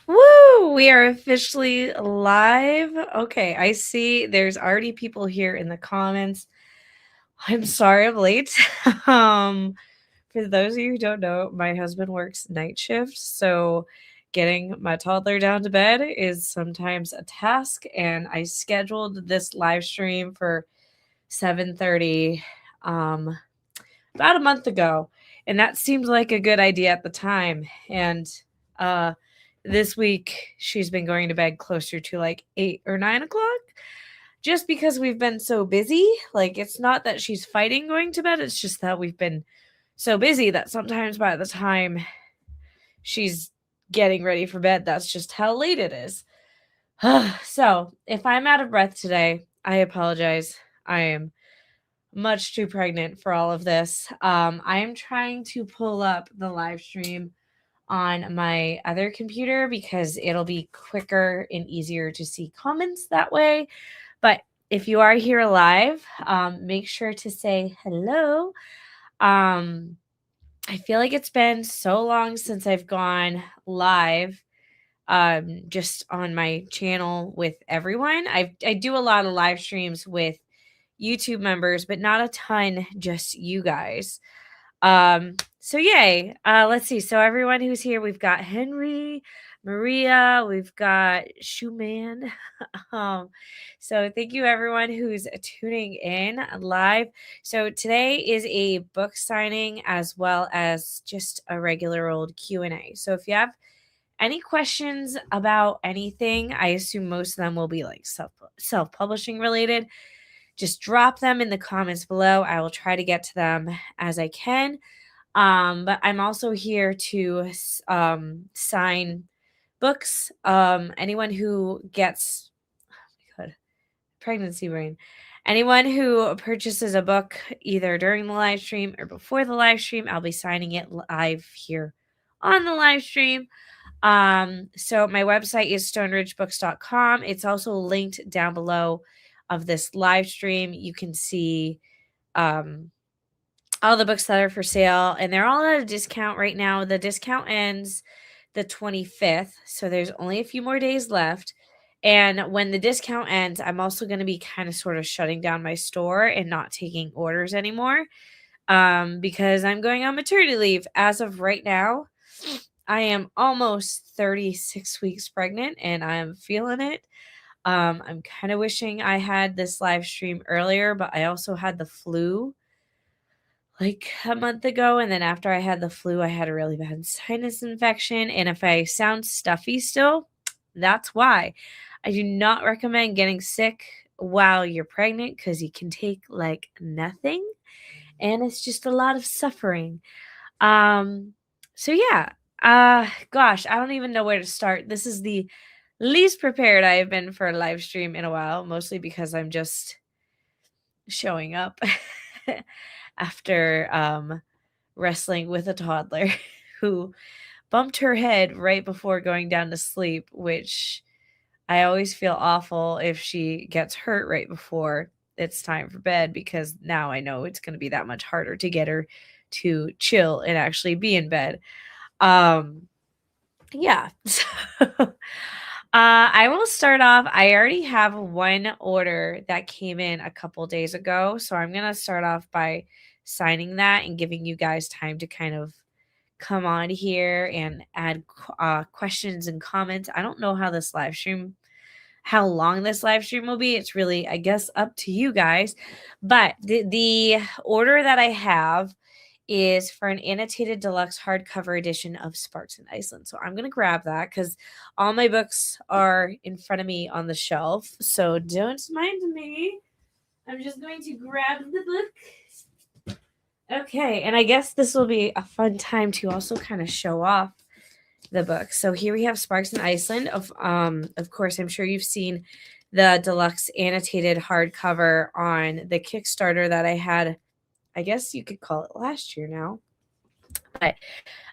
Woo! We are officially live. Okay, I see there's already people here in the comments. I'm sorry I'm late. um, for those of you who don't know, my husband works night shift, so getting my toddler down to bed is sometimes a task, and I scheduled this live stream for 7:30 about a month ago, and that seemed like a good idea at the time. And uh this week she's been going to bed closer to like 8 or 9 o'clock, just because we've been so busy. Like, it's not that she's fighting going to bed, it's just that we've been so busy that sometimes by the time she's getting ready for bed, that's just how late it is. So if I'm out of breath today, I apologize. I am much too pregnant for all of this. I am trying to pull up the live stream on my other computer because it'll be quicker and easier to see comments that way. But if you are here live, make sure to say hello. I feel like it's been so long since I've gone live just on my channel with everyone. I do a lot of live streams with YouTube members, but not a ton, just you guys. So yay. Let's see. So everyone who's here, we've got Henry, Maria, we've got Shoeman. um, so thank you everyone who's tuning in live. So today is a book signing as well as just a regular old Q&A. So if you have any questions about anything, I assume most of them will be like self-publishing related, just drop them in the comments below. I will try to get to them as I can. But I'm also here to sign books. Anyone who gets, oh my God, pregnancy brain. Anyone who purchases a book either during the live stream or before the live stream, I'll be signing it live here on the live stream. So my website is stoneridgebooks.com. It's also linked down below of this live stream. You can see all the books that are for sale, and they're all at a discount right now. The discount ends the 25th, so there's only a few more days left. And when the discount ends, I'm also going to be kind of sort of shutting down my store and not taking orders anymore, because I'm going on maternity leave. As of right now, I am almost 36 weeks pregnant, and I'm feeling it. I'm kind of wishing I had this live stream earlier, but I also had the flu like a month ago. And then after I had the flu, I had a really bad sinus infection. And if I sound stuffy still, that's why. I do not recommend getting sick while you're pregnant because you can take like nothing. And it's just a lot of suffering. So yeah. Gosh, I don't even know where to start. This is the least prepared I have been for a live stream in a while, mostly because I'm just showing up after wrestling with a toddler who bumped her head right before going down to sleep, which I always feel awful if she gets hurt right before it's time for bed, because now I know it's going to be that much harder to get her to chill and actually be in bed. Yeah. I will start off. I already have one order that came in a couple days ago, so I'm going to start off by signing that and giving you guys time to kind of come on here and add questions and comments. I don't know how long this live stream will be. It's really, I guess, up to you guys. But the order that I have is for an annotated deluxe hardcover edition of Sparks in Iceland. So I'm going to grab that because all my books are in front of me on the shelf. So don't mind me. I'm just going to grab the book. Okay, and I guess this will be a fun time to also kind of show off the book. So here we have Sparks in Iceland. Of course, I'm sure you've seen the deluxe annotated hardcover on the Kickstarter that I had. I guess you could call it last year now. But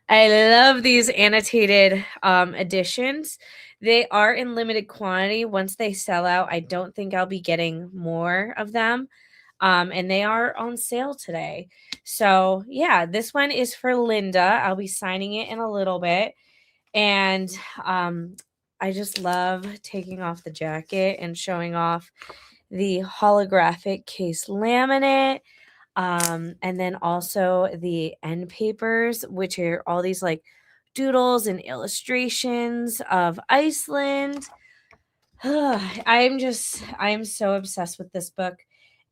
I love these annotated editions. They are in limited quantity. Once they sell out, I don't think I'll be getting more of them. And they are on sale today. So yeah, this one is for Linda. I'll be signing it in a little bit. And I just love taking off the jacket and showing off the holographic case laminate. And then also the end papers, which are all these like doodles and illustrations of Iceland. I'm so obsessed with this book.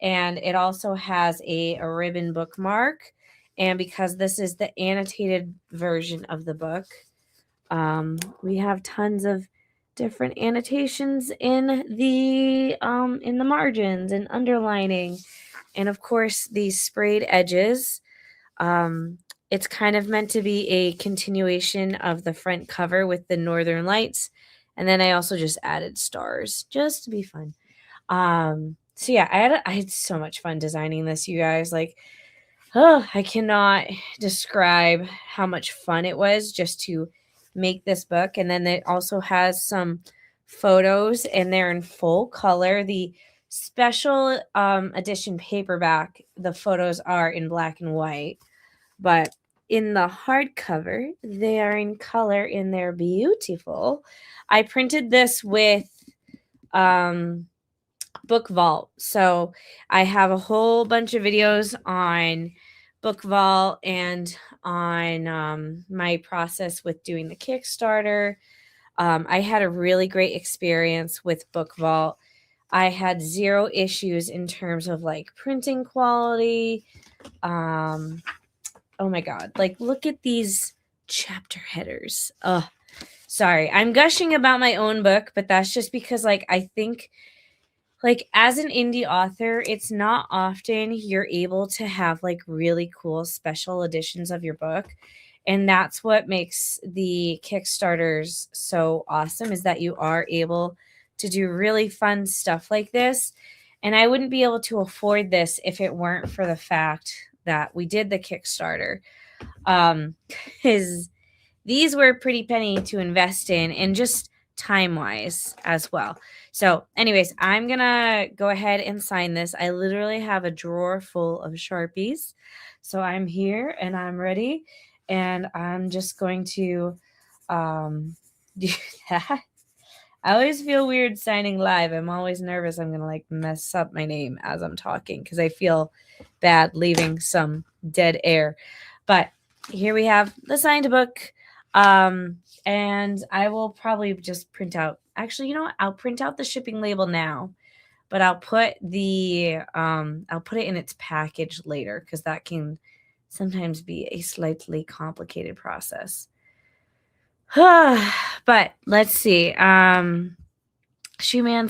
And it also has a ribbon bookmark. And because this is the annotated version of the book, we have tons of different annotations in the margins and underlining, and of course these sprayed edges. Um, it's kind of meant to be a continuation of the front cover with the northern lights, and then I also just added stars just to be fun. So yeah, I had so much fun designing this, you guys. Like, oh, I cannot describe how much fun it was just to make this book. And then it also has some photos, and they're in full color. The special edition paperback, the photos are in black and white, but in the hardcover, they are in color and they're beautiful. I printed this with Book Vault. So I have a whole bunch of videos on Book Vault and on my process with doing the Kickstarter. I had a really great experience with Book Vault. I had 0 issues in terms of like printing quality. Oh my God. Like, look at these chapter headers. Sorry. I'm gushing about my own book, but that's just because like I think like as an indie author, it's not often you're able to have like really cool special editions of your book. And that's what makes the Kickstarters so awesome, is that you are able to do really fun stuff like this. And I wouldn't be able to afford this if it weren't for the fact that we did the Kickstarter. Because these were a pretty penny to invest in, and just time wise as well. So, anyways, I'm gonna go ahead and sign this. I literally have a drawer full of Sharpies. So I'm here and I'm ready, and I'm just going to do that. I always feel weird signing live. I'm always nervous I'm gonna like mess up my name as I'm talking because I feel bad leaving some dead air. But here we have the signed book. And I will probably just print out, actually, you know what? I'll print out the shipping label now, but I'll put it in its package later, because that can sometimes be a slightly complicated process. But let's see. Shoeman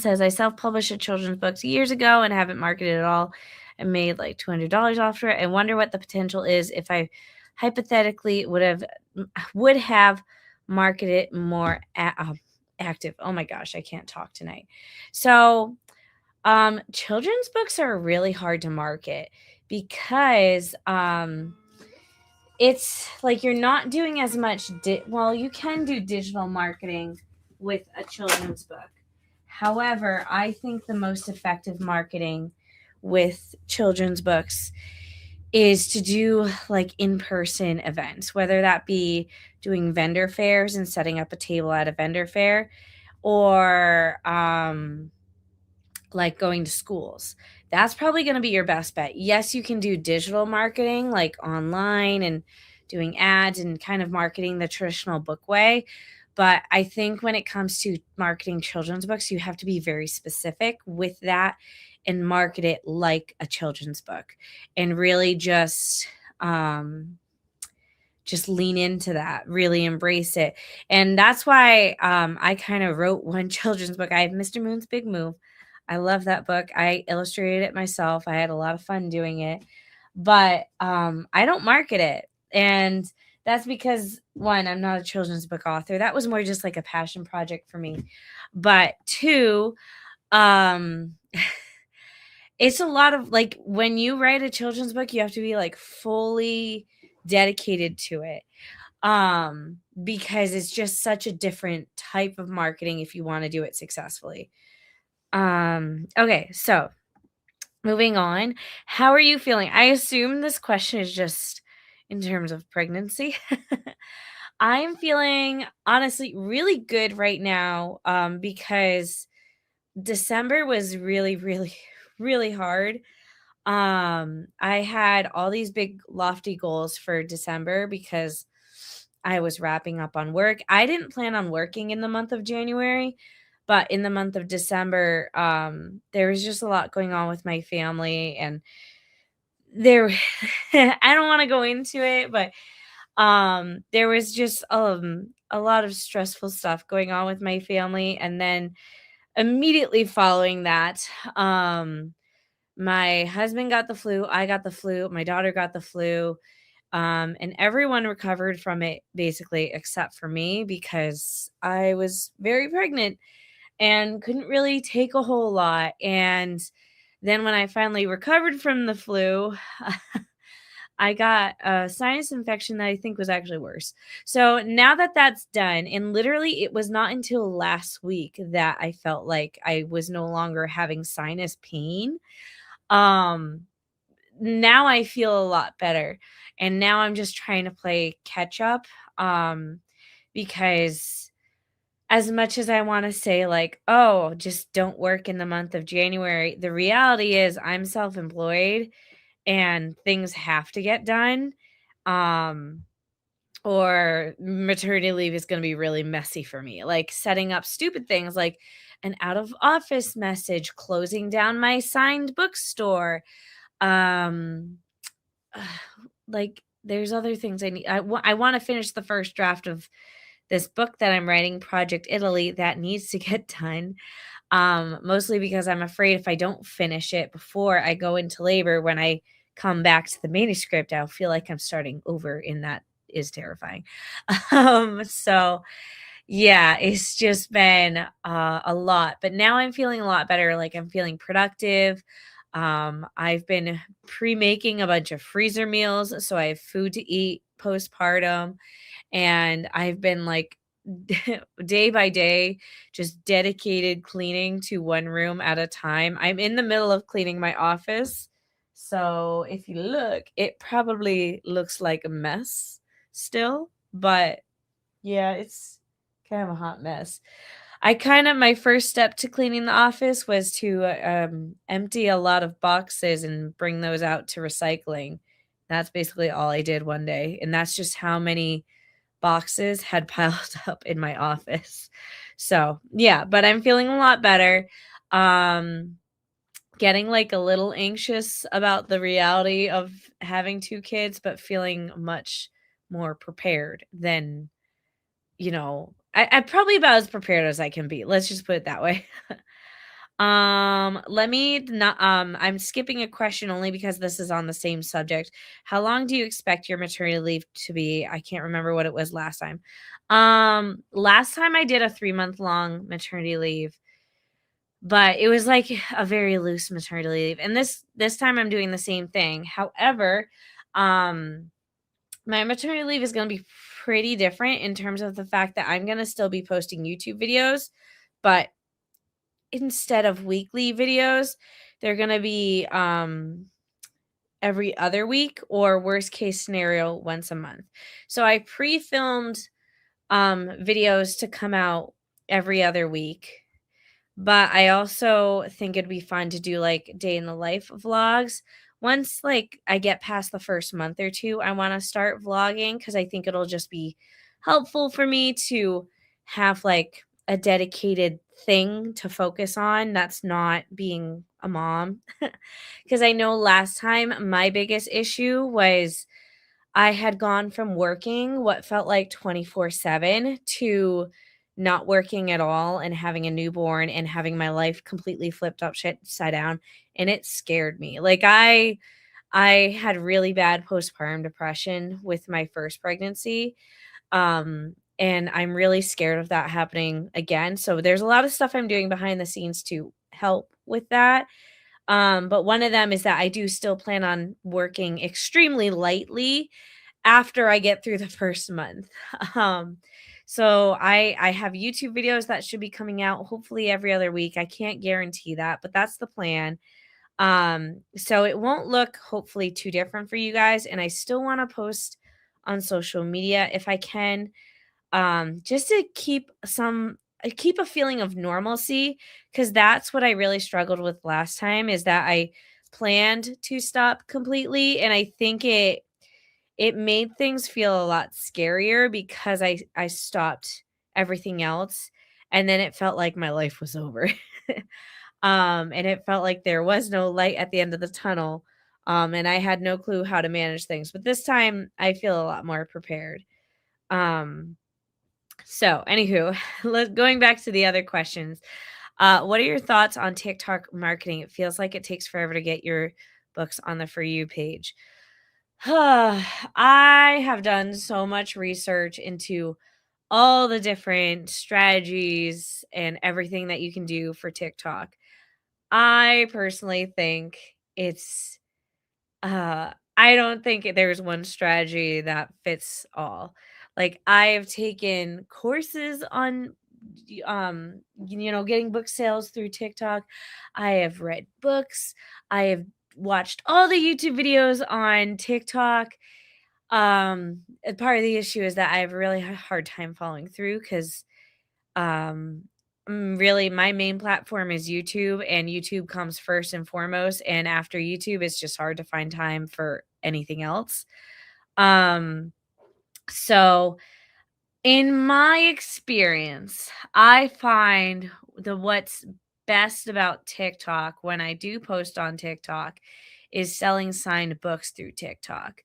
says, I self-published a children's books years ago and haven't marketed at all. I made like $200 off it. I wonder what the potential is if I hypothetically would have marketed more active. Oh my gosh, I can't talk tonight. So children's books are really hard to market because it's like you're not doing as much well, you can do digital marketing with a children's book. However, I think the most effective marketing with children's books is to do like in-person events, whether that be doing vendor fairs and setting up a table at a vendor fair, or like going to schools. That's probably going to be your best bet. Yes, you can do digital marketing like online and doing ads and kind of marketing the traditional book way. But I think when it comes to marketing children's books, you have to be very specific with that and market it like a children's book, and really just lean into that, really embrace it. And that's why I kind of wrote one children's book. I have Mr. Moon's Big Move. I love that book. I illustrated it myself. I had a lot of fun doing it, but I don't market it. And that's because, one, I'm not a children's book author. That was more just like a passion project for me. But two, um, it's a lot of like, when you write a children's book, you have to be like fully dedicated to it, because it's just such a different type of marketing if you want to do it successfully. Okay, so moving on. How are you feeling? I assume this question is just in terms of pregnancy. I'm feeling honestly really good right now, because December was really, really, really hard. I had all these big lofty goals for December because I was wrapping up on work. I didn't plan on working in the month of January, but in the month of December, there was just a lot going on with my family and there I don't want to go into it, but there was just a lot of stressful stuff going on with my family, and then immediately following that, my husband got the flu, I got the flu, my daughter got the flu, and everyone recovered from it basically except for me because I was very pregnant and couldn't really take a whole lot. And then when I finally recovered from the flu, I got a sinus infection that I think was actually worse. So now that that's done, and literally it was not until last week that I felt like I was no longer having sinus pain. Um, Now I feel a lot better. And now I'm just trying to play catch up. Um, because as much as I want to say, like, oh, just don't work in the month of January, the reality is I'm self employed and things have to get done. Um, or maternity leave is going to be really messy for me. Like setting up stupid things like an out of office message, closing down my signed bookstore. Um, like there's other things I need. I want to finish the first draft of this book that I'm writing, Project Italy, that needs to get done. Mostly because I'm afraid if I don't finish it before I go into labor, when I come back to the manuscript, I'll feel like I'm starting over, and that is terrifying. So yeah, it's just been a lot, but now I'm feeling a lot better. Like I'm feeling productive. I've been pre-making a bunch of freezer meals, so I have food to eat postpartum, and I've been like day by day just dedicated cleaning to one room at a time. I'm in the middle of cleaning my office. So if you look, it probably looks like a mess still, but yeah, it's kind of a hot mess. My first step to cleaning the office was to empty a lot of boxes and bring those out to recycling. That's basically all I did one day. And that's just how many boxes had piled up in my office. So, yeah, but I'm feeling a lot better. Um, Getting like a little anxious about the reality of having two kids, but feeling much more prepared than, I'm probably about as prepared as I can be. Let's just put it that way. Let me not I'm skipping a question only because this is on the same subject. How long do you expect your maternity leave to be? I can't remember what it was last time. Last time I did a 3-month long maternity leave, but it was like a very loose maternity leave. And this time I'm doing the same thing. However, um my maternity leave is going to be pretty different in terms of the fact that I'm going to still be posting YouTube videos, but instead of weekly videos, they're gonna be, every other week or worst case scenario, once a month. So I pre-filmed, videos to come out every other week, but I also think it'd be fun to do, like, day in the life vlogs. Once, like, I get past the first month or 2, I wanna start vlogging because I think it'll just be helpful for me to have, like, a dedicated thing to focus on that's not being a mom. Because I know last time my biggest issue was I had gone from working what felt like 24/7 to not working at all and having a newborn and having my life completely flipped upside down, and it scared me. Like, I had really bad postpartum depression with my first pregnancy, and I'm really scared of that happening again, so there's a lot of stuff I'm doing behind the scenes to help with that. But one of them is that I do still plan on working extremely lightly after I get through the first month. Um, so I have YouTube videos that should be coming out hopefully every other week. I can't guarantee that, but that's the plan. So it won't look hopefully too different for you guys, and I still want to post on social media if I can, just to keep a feeling of normalcy, because that's what I really struggled with last time, is that I planned to stop completely, and I think it made things feel a lot scarier because I stopped everything else, and then it felt like my life was over. And it felt like there was no light at the end of the tunnel, and I had no clue how to manage things, but this time I feel a lot more prepared. Um, so anywho, going back to the other questions, what are your thoughts on TikTok marketing? It feels like it takes forever to get your books on the For You page. I have done so much research into all the different strategies and everything that you can do for TikTok. I personally think it's I don't think there's one strategy that fits all. Like, I've taken courses on getting book sales through TikTok. I have read books. I have watched all the YouTube videos on TikTok. And part of the issue is that I have a really hard time following through because um, really, my main platform is YouTube, and YouTube comes first and foremost, and after YouTube, it's just hard to find time for anything else. Um, so in my experience, I find the what's best about TikTok when I do post on TikTok is selling signed books through TikTok.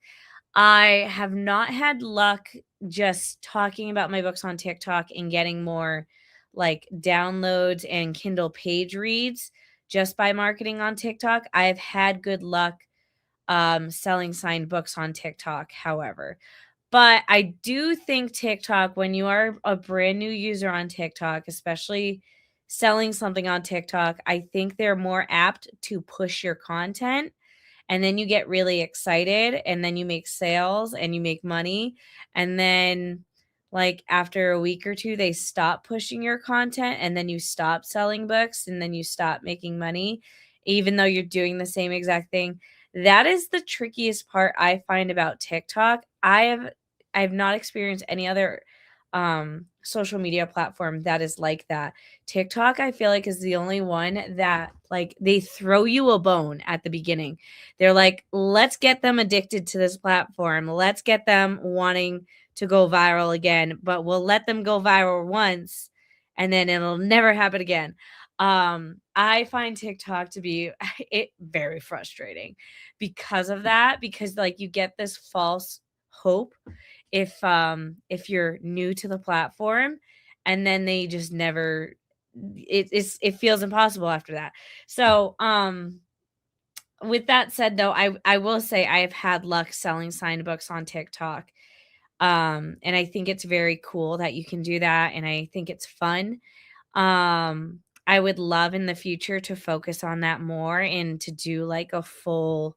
I have not had luck just talking about my books on TikTok and getting more like downloads and Kindle page reads just by marketing on TikTok. I've had good luck selling signed books on TikTok, however. But I do think TikTok, when you are a brand new user on TikTok, especially selling something on TikTok, I think they're more apt to push your content, and then you get really excited, and then you make sales and you make money, and then like after a week or two they stop pushing your content, and then you stop selling books, and then you stop making money even though you're doing the same exact thing. That is the trickiest part I find about TikTok. I have not experienced any other social media platform that is like that. TikTok, I feel like, is the only one that like they throw you a bone at the beginning. They're like, let's get them addicted to this platform. Let's get them wanting to go viral again, but we'll let them go viral once and then it'll never happen again. I find TikTok to be it very frustrating because of that, because like you get this false hope if you're new to the platform, and then they just never it feels impossible after that. So with that said, though, I will say I have had luck selling signed books on TikTok. And I think it's very cool that you can do that, and I think it's fun. I would love in the future to focus on that more and to do like a full,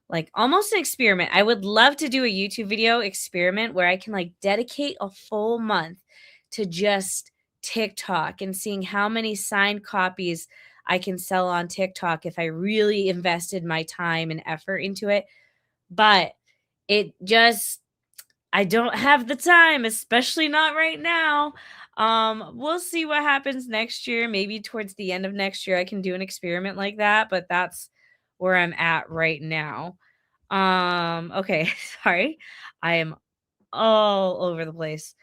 like almost an experiment. I would love to do a YouTube video experiment where I can like dedicate a full month to just TikTok and seeing how many signed copies I can sell on TikTok if I really invested my time and effort into it. But it just I don't have the time, especially not right now. We'll see what happens next year. Maybe towards the end of next year I can do an experiment like that, but that's where I'm at right now. Okay, sorry. I am all over the place.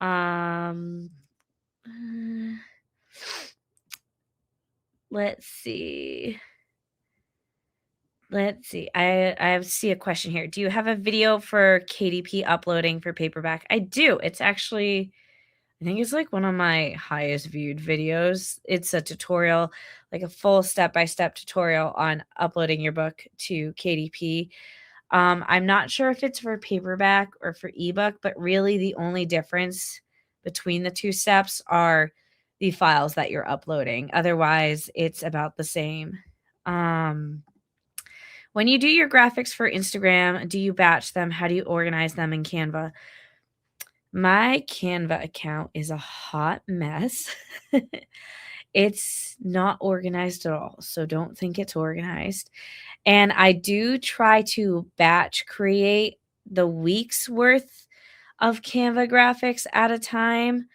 Um, uh, let's see. Let's see. I see a question here. Do you have a video for KDP uploading for paperback? I do. It's actually I think it's like one of my highest viewed videos. It's a tutorial, like a full step-by-step tutorial on uploading your book to KDP. I'm not sure if it's for paperback or for ebook, but really the only difference between the two steps are the files that you're uploading. Otherwise, it's about the same. Um, when you do your graphics for Instagram, do you batch them? How do you organize them in Canva? My Canva account is a hot mess. It's not organized at all, so don't think it's organized. And I do try to batch create the week's worth of Canva graphics at a time.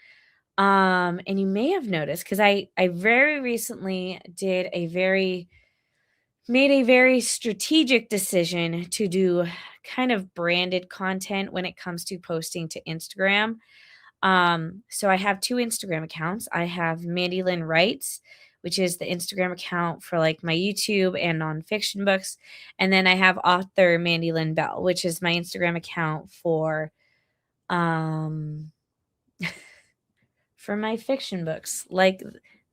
And you may have noticed because I very recently made a very strategic decision to do kind of branded content when it comes to posting to Instagram. So I have two Instagram accounts. I have Mandy Lynn Writes, which is the Instagram account for like my YouTube and nonfiction books. And then I have author Mandy Lynn Bell, which is my Instagram account um for my fiction books, like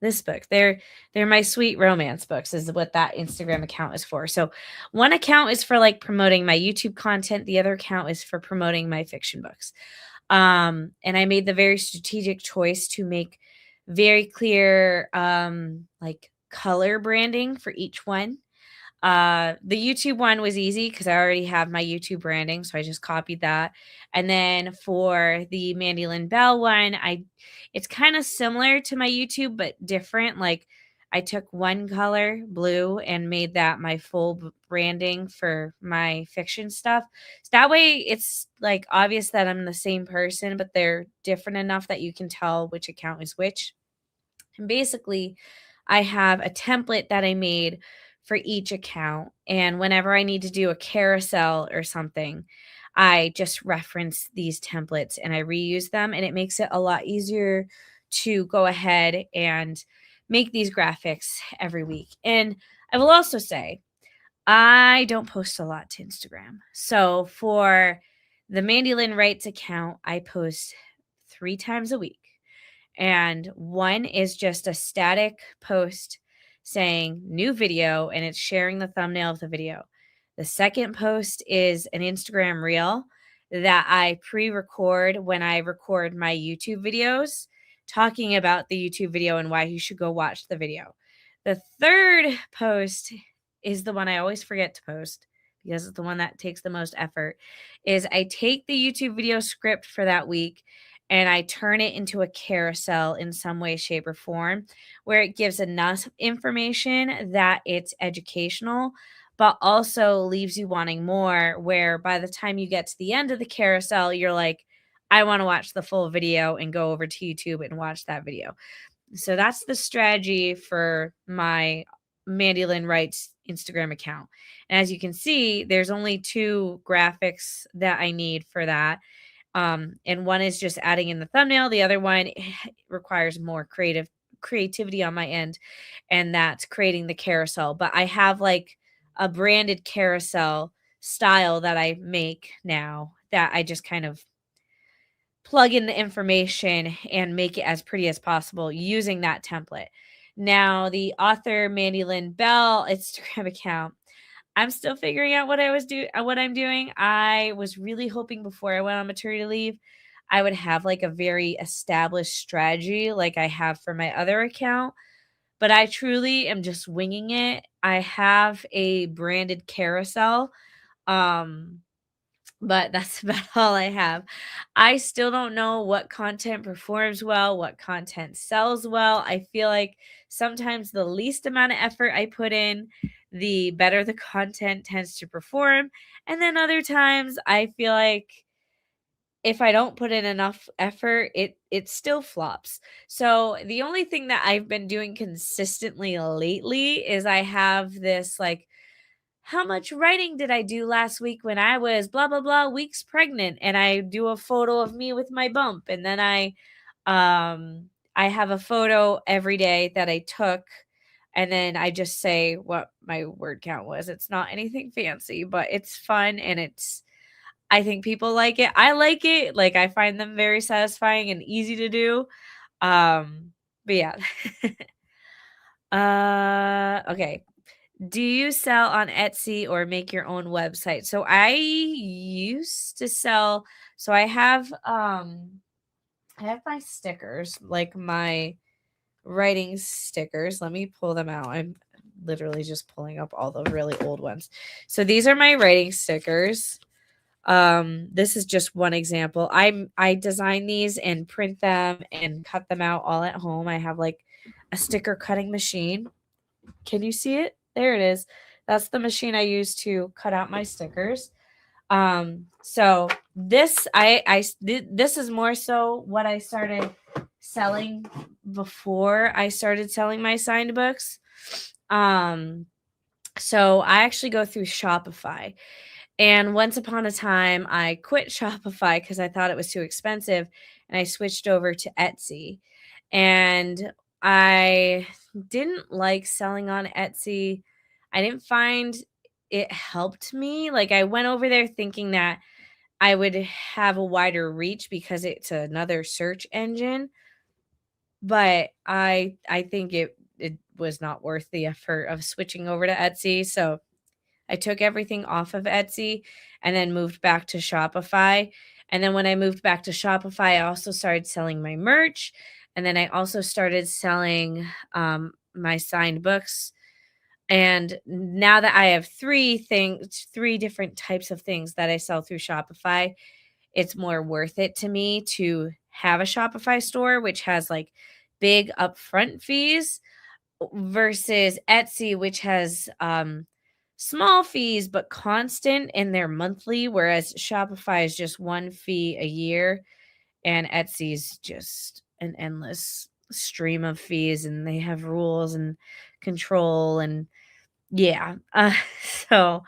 this book. They're my sweet romance books is what that Instagram account is for. So one account is for like promoting my YouTube content, the other account is for promoting my fiction books. And I made the very strategic choice to make very clear like color branding for each one. The YouTube one was easy because I already have my YouTube branding, so I just copied that. And then for the Mandy Lynn Bell one, it's kind of similar to my YouTube, but different. Like I took one color, blue, and made that my full branding for my fiction stuff. So that way it's like obvious that I'm the same person, but they're different enough that you can tell which account is which. And basically, I have a template that I made for each account. And whenever I need to do a carousel or something, I just reference these templates and I reuse them. And it makes it a lot easier to go ahead and make these graphics every week. And I will also say, I don't post a lot to Instagram. So for the Mandy Lynn Writes account, I post 3 times a week. And one is just a static post saying new video and it's sharing the thumbnail of the video. The second post is an Instagram reel that I pre record when I record my YouTube videos, talking about the YouTube video and why you should go watch the video. The third post is the one I always forget to post because it's the one that takes the most effort. Is I take the YouTube video script for that week and I turn it into a carousel in some way, shape, or form where it gives enough information that it's educational, but also leaves you wanting more. Where by the time you get to the end of the carousel, you're like, I want to watch the full video and go over to YouTube and watch that video. So that's the strategy for my Mandy Lynn Writes Instagram account. And as you can see, there's only two graphics that I need for that. And one is just adding in the thumbnail. The other one requires more creativity on my end, and that's creating the carousel. But I have like a branded carousel style that I make now that I just kind of plug in the information and make it as pretty as possible using that template. Now, the author Mandy Lynn Bell Instagram account, I'm still figuring out what I'm doing. I was really hoping before I went on maternity leave, I would have like a very established strategy like I have for my other account, but I truly am just winging it. I have a branded carousel. Um but that's about all I have. I still don't know what content performs well, what content sells well. I feel like sometimes the least amount of effort I put in, the better the content tends to perform. And then other times I feel like if I don't put in enough effort, it still flops. So the only thing that I've been doing consistently lately is I have this like how much writing did I do last week when I was blah blah blah weeks pregnant, and I do a photo of me with my bump, and then I have a photo every day that I took, and then I just say what my word count was. It's not anything fancy, but it's fun and I think people like it. I like it. Like I find them very satisfying and easy to do. But yeah. Okay. Do you sell on Etsy or make your own website? So I used to sell, so I have my stickers, like my writing stickers. Let me pull them out. I'm literally just pulling up all the really old ones. So these are my writing stickers. This is just one example. I design these and print them and cut them out all at home. I have like a sticker cutting machine. Can you see it? There it is. That's the machine I use to cut out my stickers. So this this is more so what I started selling before I started selling my signed books. So I actually go through Shopify. And once upon a time, I quit Shopify because I thought it was too expensive, and I switched over to Etsy. And I didn't like selling on Etsy. I didn't find it helped me. Like, I went over there thinking that I would have a wider reach because it's another search engine, but I think it was not worth the effort of switching over to Etsy. So I took everything off of Etsy and then moved back to Shopify. And then when I moved back to Shopify, I also started selling my merch. And then I also started selling my signed books. And now that I have three different types of things that I sell through Shopify, it's more worth it to me to have a Shopify store, which has like big upfront fees versus Etsy, which has small fees but constant in their monthly, whereas Shopify is just one fee a year, and Etsy's just an endless stream of fees, and they have rules and control and yeah. So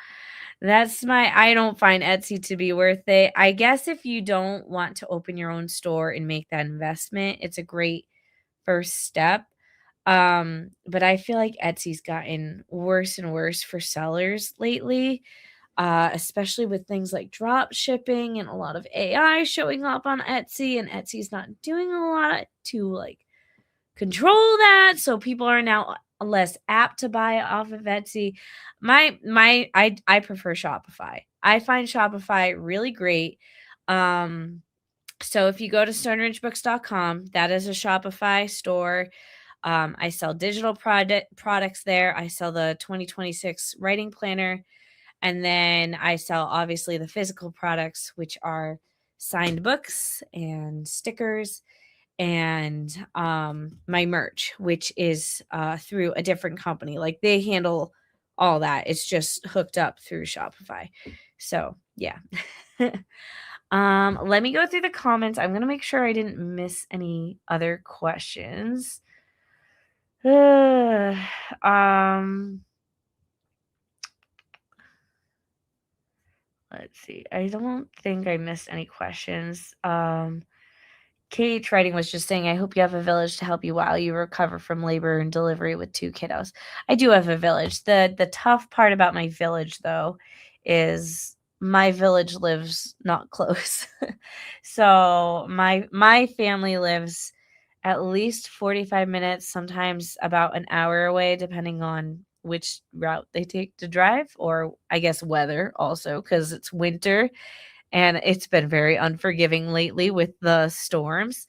that's my I don't find Etsy to be worth it. I guess if you don't want to open your own store and make that investment, it's a great first step. But I feel like Etsy's gotten worse and worse for sellers lately, especially with things like drop shipping and a lot of AI showing up on Etsy, and Etsy's not doing a lot to like control that. So people are now less apt to buy off of Etsy. I prefer Shopify. I find Shopify really great. Um, so if you go to stoneridgebooks.com, that is a Shopify store. I sell digital products there. I sell the 2026 writing planner. And then I sell obviously the physical products, which are signed books and stickers and my merch, which is through a different company. Like they handle all that. It's just hooked up through Shopify. So yeah. Let me go through the comments. I'm gonna make sure I didn't miss any other questions. um, let's see. I don't think I missed any questions. Kate writing was just saying, I hope you have a village to help you while you recover from labor and delivery with 2 kiddos. I do have a village. The tough part about my village though is my village lives not close. So my family lives at least 45 minutes, sometimes about an hour away, depending on which route they take to drive, or I guess weather also, because it's winter and it's been very unforgiving lately with the storms.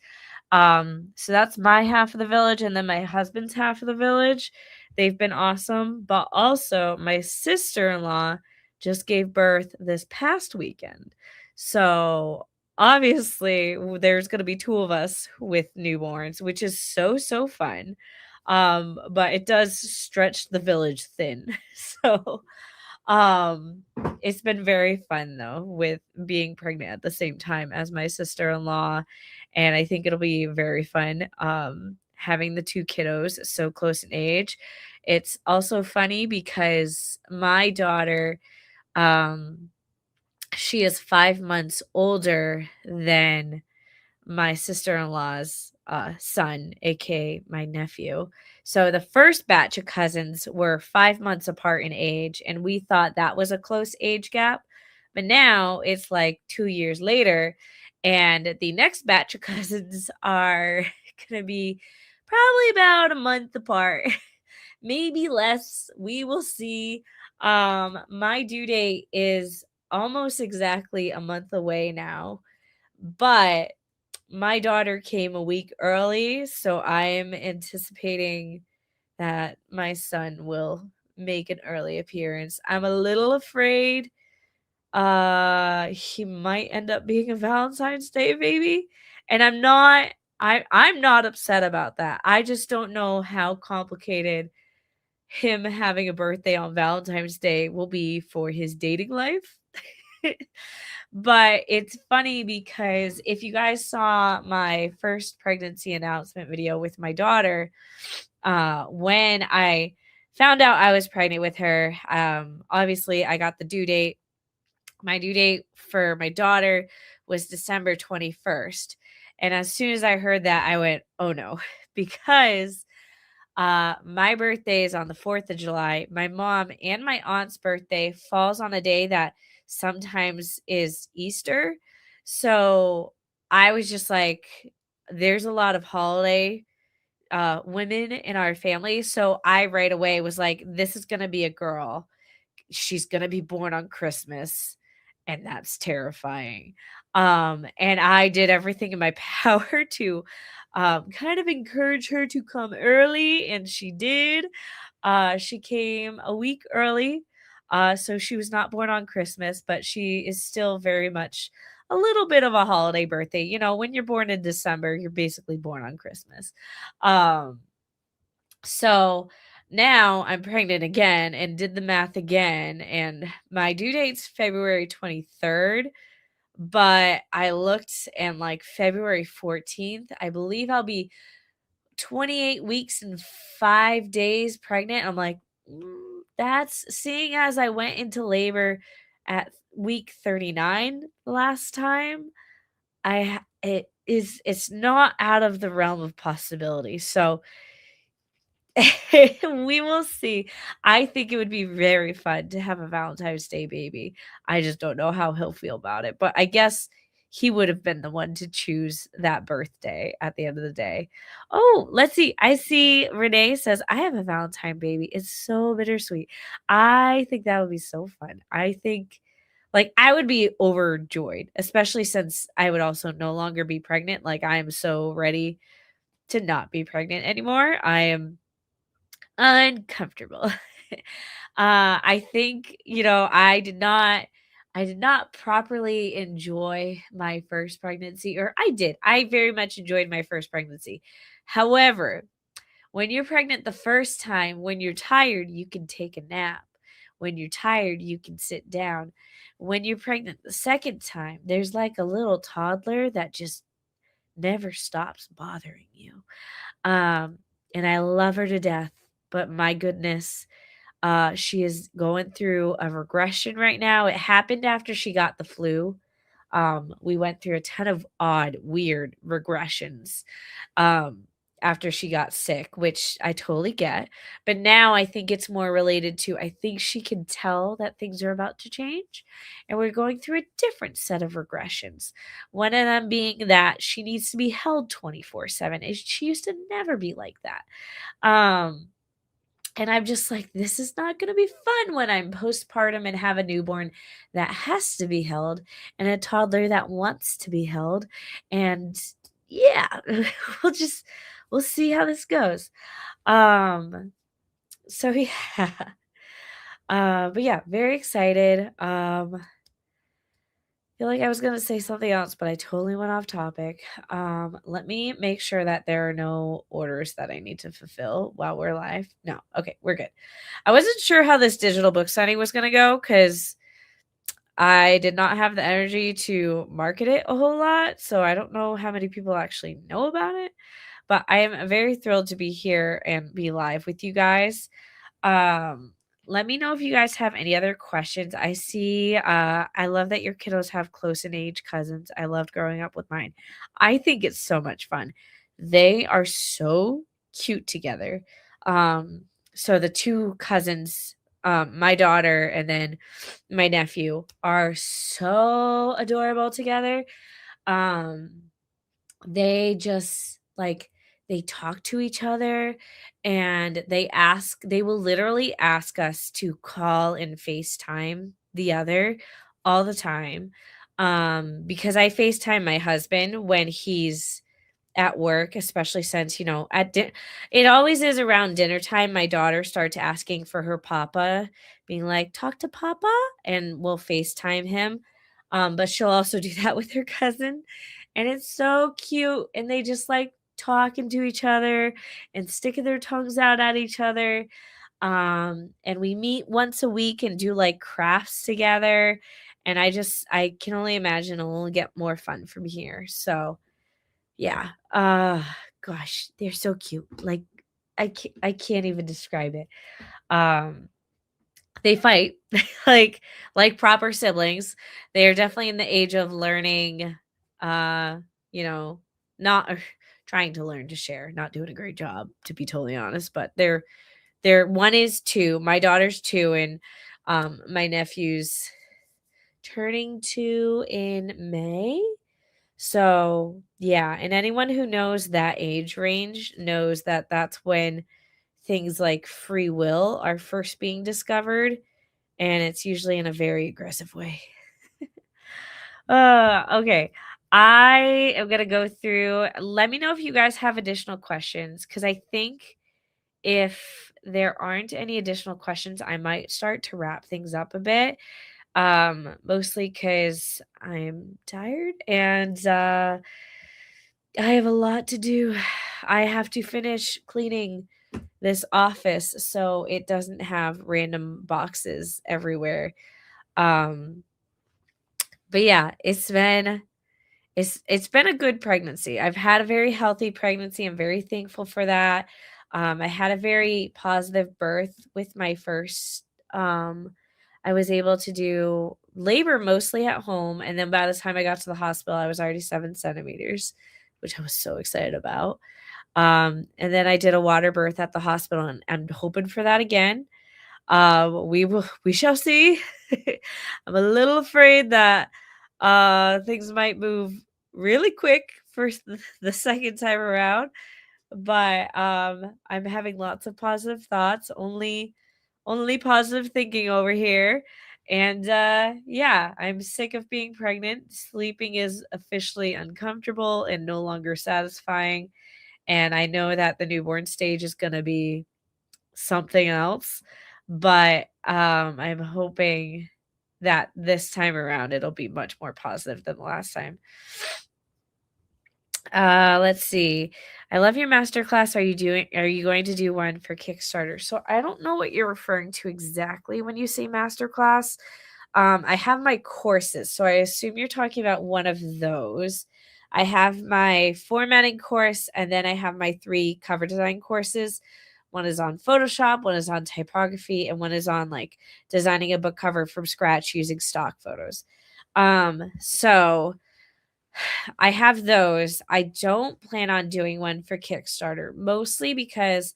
So that's my half of the village, and then my husband's half of the village. They've been awesome, but also my sister-in-law just gave birth this past weekend. So obviously there's going to be 2 of us with newborns, which is so fun. But it does stretch the village thin. So um, it's been very fun though with being pregnant at the same time as my sister-in-law, and I think it'll be very fun having the 2 kiddos so close in age. It's also funny because my daughter um she is 5 months older than my sister-in-law's son, aka my nephew. So the first batch of cousins were 5 months apart in age, and we thought that was a close age gap. But now it's like 2 years later, and the next batch of cousins are going to be probably about a month apart. Maybe less. We will see. My due date is almost exactly a month away now, but my daughter came a week early, so I'm anticipating that my son will make an early appearance. I'm a little afraid he might end up being a Valentine's Day baby, and I'm not upset about that. I just don't know how complicated him having a birthday on Valentine's Day will be for his dating life. But it's funny because if you guys saw my first pregnancy announcement video with my daughter, when I found out I was pregnant with her, obviously I got the due date. My due date for my daughter was December 21st. And as soon as I heard that, I went, oh no, because my birthday is on the 4th of July. My mom and my aunt's birthday falls on a day that sometimes is Easter. So I was just like, there's a lot of holiday women in our family. So I right away was like, this is going to be a girl. She's going to be born on Christmas. And that's terrifying. And I did everything in my power to kind of encourage her to come early, and she did. She came a week early, so she was not born on Christmas, but she is still very much a little bit of a holiday birthday. You know, when you're born in December, you're basically born on Christmas. Um, so now I'm pregnant again and did the math again, and my due date's February 23rd. But I looked and like February 14th, I believe I'll be 28 weeks and 5 days pregnant. I'm like, that's seeing as I went into labor at week 39 last time. It's not out of the realm of possibility. So we will see. I think it would be very fun to have a Valentine's Day baby. I just don't know how he'll feel about it, but I guess he would have been the one to choose that birthday at the end of the day. Oh, let's see. I see Renee says, I have a Valentine baby. It's so bittersweet. I think that would be so fun. I think like I would be overjoyed, especially since I would also no longer be pregnant. Like I am so ready to not be pregnant anymore. I am uncomfortable. I think, I did not properly enjoy my first pregnancy, or I did. I very much enjoyed my first pregnancy. However, when you're pregnant the first time, when you're tired, you can take a nap. When you're tired, you can sit down. When you're pregnant the second time, there's like a little toddler that just never stops bothering you. Um, and I love her to death, but my goodness, she is going through a regression right now. It happened after she got the flu. We went through a ton of odd, weird regressions um, after she got sick, which I totally get. But now I think it's more related to I think she can tell that things are about to change, and we're going through a different set of regressions. One of them being that she needs to be held 24/7. She used to never be like that. Um, and I'm just like, this is not going to be fun when I'm postpartum and have a newborn that has to be held and a toddler that wants to be held. And yeah, we'll just, we'll see how this goes. Um, so yeah, but yeah, very excited. Feel like I was gonna say something else, but I totally went off topic. Let me make sure that there are no orders that I need to fulfill while we're live. No, okay, we're good. I wasn't sure how this digital book signing was gonna go because I did not have the energy to market it a whole lot, so I don't know how many people actually know about it. But I am very thrilled to be here and be live with you guys. Um, Let me know if you guys have any other questions. I see, I love that your kiddos have close in age cousins. I loved growing up with mine. I think it's so much fun. They are so cute together. Um, so the two cousins, my daughter and then my nephew are so adorable together. Um, they just like they talk to each other and they will literally ask us to call and FaceTime the other all the time. Because I FaceTime my husband when he's at work, especially since, it always is around dinner time. My daughter starts asking for her papa, being like, talk to papa, and we'll FaceTime him. But she'll also do that with her cousin. And it's so cute. And they just like talking to each other and sticking their tongues out at each other. And we meet once a week and do like crafts together. And I can only imagine it'll get more fun from here. So yeah. Gosh, they're so cute. Like I can't even describe it. Um they fight like proper siblings. They are definitely in the age of learning, uh, you know, not trying to learn to share, not doing a great job, to be totally honest. But they're one is 2. My daughter's 2, and my nephew's turning 2 in May. So, yeah, and anyone who knows that age range knows that that's when things like free will are first being discovered, and it's usually in a very aggressive way. Okay. I am gonna go through. Let me know if you guys have additional questions, because I think if there aren't any additional questions, I might start to wrap things up a bit. Mostly because I'm tired and I have a lot to do. I have to finish cleaning this office so it doesn't have random boxes everywhere. Um, but yeah, it's been a good pregnancy. I've had a very healthy pregnancy. I'm very thankful for that. I had a very positive birth with my first. I was able to do labor mostly at home, and then by the time I got to the hospital, I was already 7 centimeters, which I was so excited about. And then I did a water birth at the hospital, and I'm hoping for that again. We shall see. I'm a little afraid that things might move really quick for the second time around, but I'm having lots of positive thoughts, only positive thinking over here. And yeah, I'm sick of being pregnant. Sleeping is officially uncomfortable and no longer satisfying, and I know that the newborn stage is going to be something else, but I'm hoping that this time around it'll be much more positive than the last time. Let's see. I love your masterclass. Are you going to do one for Kickstarter? So I don't know what you're referring to exactly when you say masterclass. I have my courses, so I assume you're talking about one of those. I have my formatting course, and then I have my 3 cover design courses. One is on Photoshop, one is on typography, and one is on like designing a book cover from scratch using stock photos. So I have those. I don't plan on doing one for Kickstarter, mostly because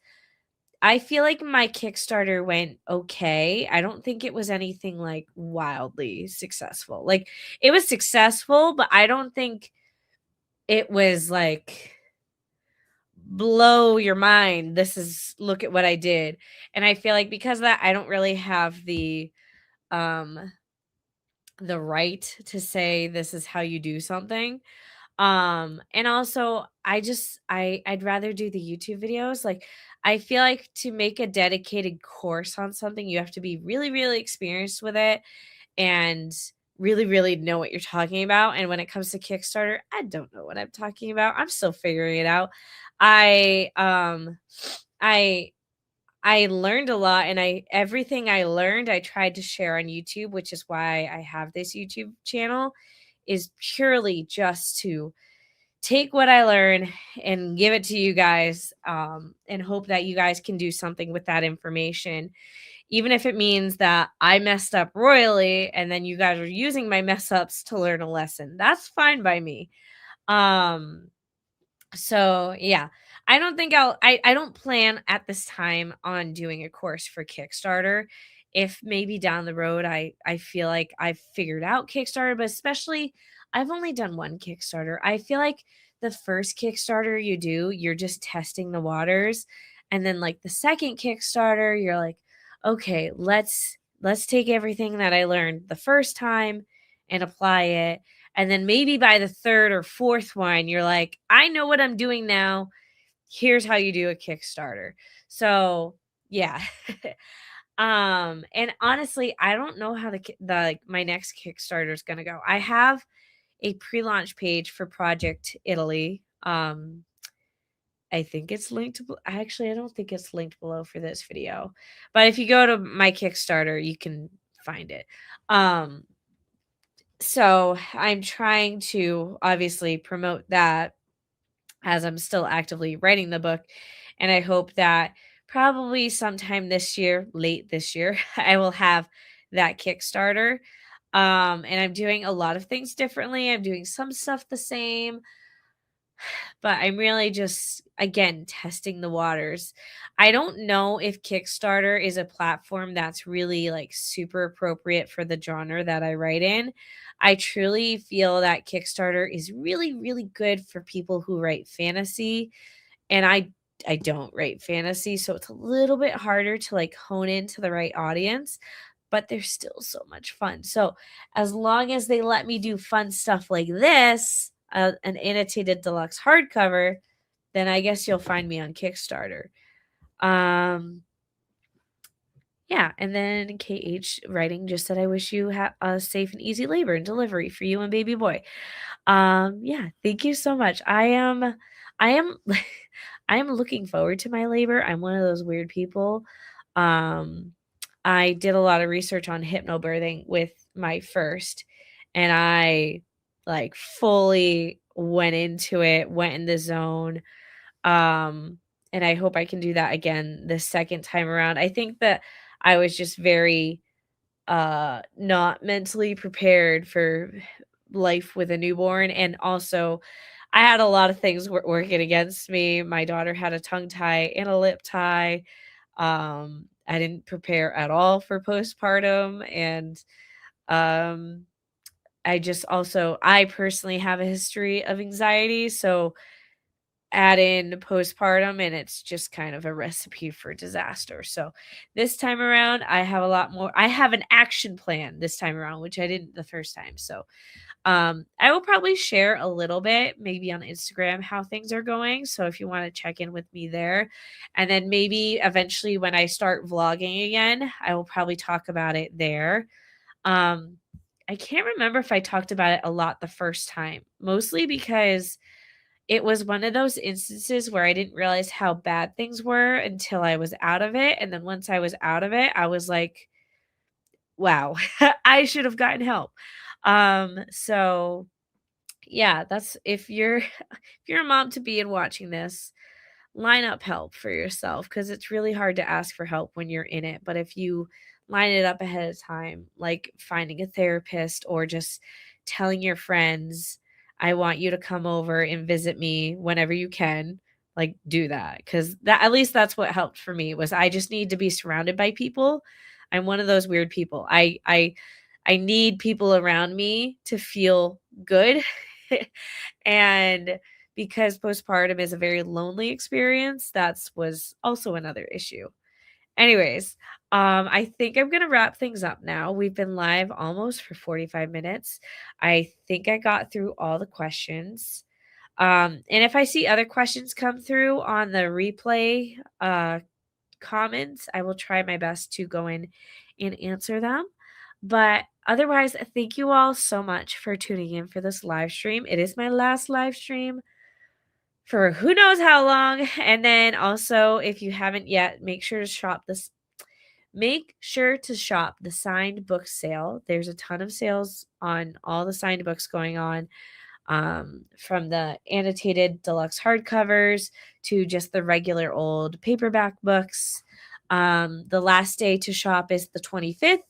I feel like my Kickstarter went okay. I don't think it was anything like wildly successful. Like it was successful, but I don't think it was like blow your mind. Look at what I did. And I feel like because of that, I don't really have um the right to say this is how you do something. And also I'd rather do the YouTube videos. Like I feel like to make a dedicated course on something, you have to be really, really experienced with it and really, really know what you're talking about. And when it comes to Kickstarter, I don't know what I'm talking about. I'm still figuring it out. I I I learned a lot, and I everything I learned I tried to share on YouTube, which is why I have this YouTube channel, is purely just to take what I learn and give it to you guys, and hope that you guys can do something with that information, even if it means that I messed up royally and then you guys are using my mess ups to learn a lesson. That's fine by me. Um, so yeah, I don't think I don't plan at this time on doing a course for Kickstarter. If maybe down the road I feel like I've figured out Kickstarter, but especially I've only done one Kickstarter. I feel like the first Kickstarter you do, you're just testing the waters. And then like the second Kickstarter, you're like, okay, let's take everything that I learned the first time and apply it. And then maybe by the third or fourth one, you're like, I know what I'm doing now. Here's how you do a Kickstarter. So yeah. And honestly, I don't know how like my next Kickstarter is gonna go. I have a pre-launch page for Project Italy. I think it's linked. Actually, I don't think it's linked below for this video. But if you go to my Kickstarter, you can find it. Um, So I'm trying to obviously promote that as I'm still actively writing the book. And I hope that probably sometime this year, late this year, I will have that Kickstarter. And I'm doing a lot of things differently. I'm doing some stuff the same, but I'm really just, again, testing the waters. I don't know if Kickstarter is a platform that's really like super appropriate for the genre that I write in. I truly feel that Kickstarter is really, really good for people who write fantasy, and I don't write fantasy, so it's a little bit harder to like hone into the right audience, but they're still so much fun. So, as long as they let me do fun stuff like this, an annotated deluxe hardcover, then I guess you'll find me on Kickstarter. Um, yeah, and then KH writing just said, I wish you a safe and easy labor and delivery for you and baby boy. Yeah, thank you so much. I am I am looking forward to my labor. I'm one of those weird people. Um, I did a lot of research on hypnobirthing with my first, and I like fully went into it, went in the zone. Um, and I hope I can do that again the second time around. I think that I was just very not mentally prepared for life with a newborn, and also I had a lot of things working against me. My daughter had a tongue tie and a lip tie. I didn't prepare at all for postpartum, and um I personally have a history of anxiety, so add in postpartum and it's just kind of a recipe for disaster. So this time around, I have an action plan this time around, which I didn't the first time. So I will probably share a little bit maybe on Instagram how things are going. So if you want to check in with me there, and then maybe eventually when I start vlogging again, I will probably talk about it there. Um I can't remember if I talked about it a lot the first time, mostly because it was one of those instances where I didn't realize how bad things were until I was out of it, and then once I was out of it, I was like, "Wow, I should have gotten help." So yeah, that's if you're if you're a mom to be and watching this, line up help for yourself because it's really hard to ask for help when you're in it. But if you line it up ahead of time, like finding a therapist or just telling your friends, I want you to come over and visit me whenever you can, like do that. Cause that at least that's what helped for me was I just need to be surrounded by people. I'm one of those weird people. I need people around me to feel good. And because postpartum is a very lonely experience, that's was also another issue. Anyways, I think I'm gonna wrap things up now. We've been live almost for 45 minutes. I think I got through all the questions. And if I see other questions come through on the replay comments, I will try my best to go in and answer them. But otherwise, thank you all so much for tuning in for this live stream. It is my last live stream for who knows how long. And then also, if you haven't yet, make sure to shop the signed book sale. There's a ton of sales on all the signed books going on, from the annotated deluxe hardcovers to just the regular old paperback books. The last day to shop is the 25th.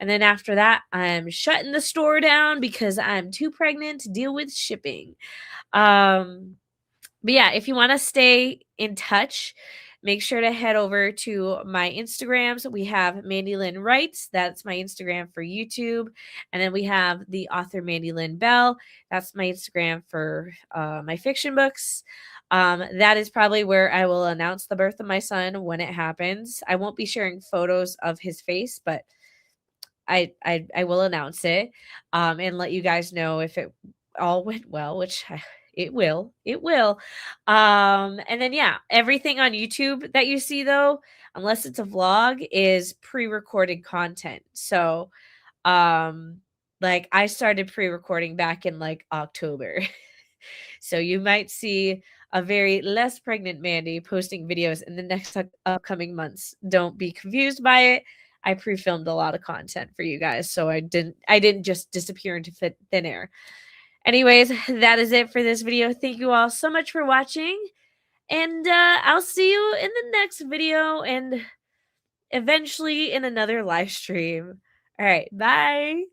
And then after that, I'm shutting the store down because I'm too pregnant to deal with shipping. Um, but yeah, if you want to stay in touch, make sure to head over to my Instagrams. We have Mandy Lynn Writes. That's my Instagram for YouTube. And then we have the author Mandy Lynn Bell. That's my Instagram for my fiction books. That is probably where I will announce the birth of my son when it happens. I won't be sharing photos of his face, but I will announce it, and let you guys know if it all went well, which it will. It will. And then yeah, everything on YouTube that you see though, unless it's a vlog, is pre-recorded content. So, um, like I started pre-recording back in like October. So you might see a very less pregnant Mandy posting videos in the next upcoming months. Don't be confused by it. I pre-filmed a lot of content for you guys, so I didn't just disappear into thin air. Anyways, that is it for this video. Thank you all so much for watching, and I'll see you in the next video and eventually in another live stream. All right, bye.